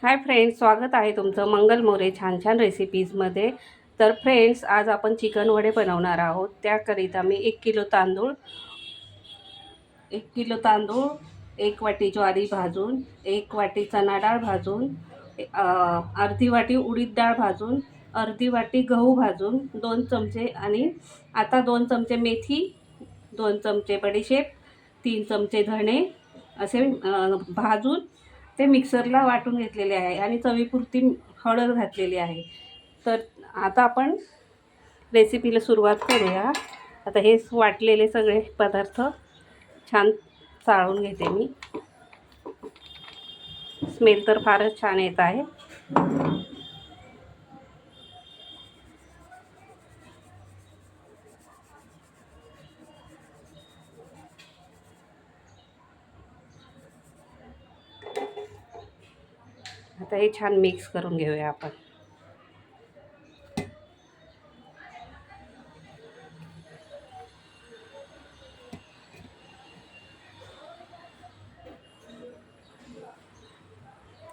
Hi friends, स्वागत आहे तुमचं मंगल मोरे छान छान रेसिपीजमध्ये। तर फ्रेंड्स, आज आपण चिकन वडे बनवणार आहोत। त्याकरिता मी 1 किलो तांदूळ, 1 वाटी ज्वारी भाजून, 1 वाटी चणा डाळ भाजून, अर्धी वाटी उडीद डाळ भाजून, अर्धी वाटी गहू भाजून, 2 चमचे आणि आता 2 चमचे मेथी, 2 चमचे बडीशेप, 3 चमचे धणे असे भाजून ते मिक्सरला वाटून घेतलेले आहे आणि चवीपुरती हळद घातलेली आहे। तर आता आपण रेसिपीला सुरुवात करूया। आता हे वाटलेले सगळे पदार्थ छान चाळून घेते मी। स्मेल तर फारच छान येत आहे। आता हे छान मिक्स करून घेऊया आपण।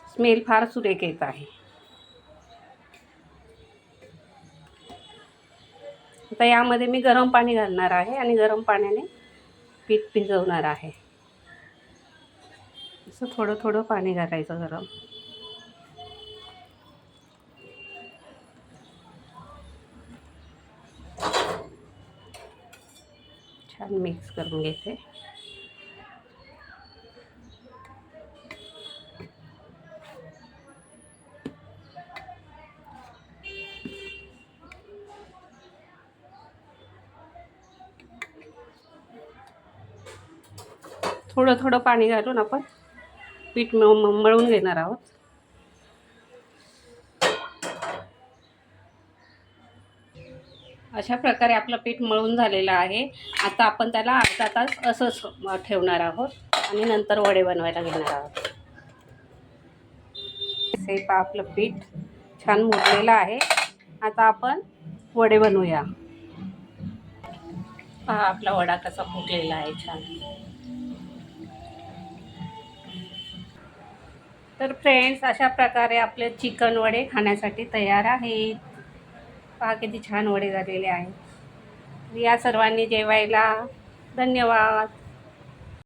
स्मेल फार सुरेख येत आहे। आता यामध्ये मी गरम पाणी घालणार आहे आणि गरम पाण्याने पीठ भिजवणार आहे। असं थोडं थोडं पाणी घालायचं गरम। छान मिक्स करून घेते। थोडं थोडं पाणी घालून आपण पीठ मळून घेणार आहोत। अशा प्रकारे आपलं पीठ मळून झालेलं आहे। आता आपण त्याला अर्धा तास असंच ठेवणार आहोत आणि नंतर वडे बनवायला घेणार आहोत। हे आपलं पीठ छान मुरलेलं आहे। आता आपण वडे बनवूया। पहा आपला वडा कसा फुगलेला आहे छान। तर फ्रेंड्स, अशा प्रकारे आपले चिकन वडे खाण्यासाठी तयार आहेत। पहा किती छान वडे झालेले आहेत। या सर्वांनी जेवायला। धन्यवाद।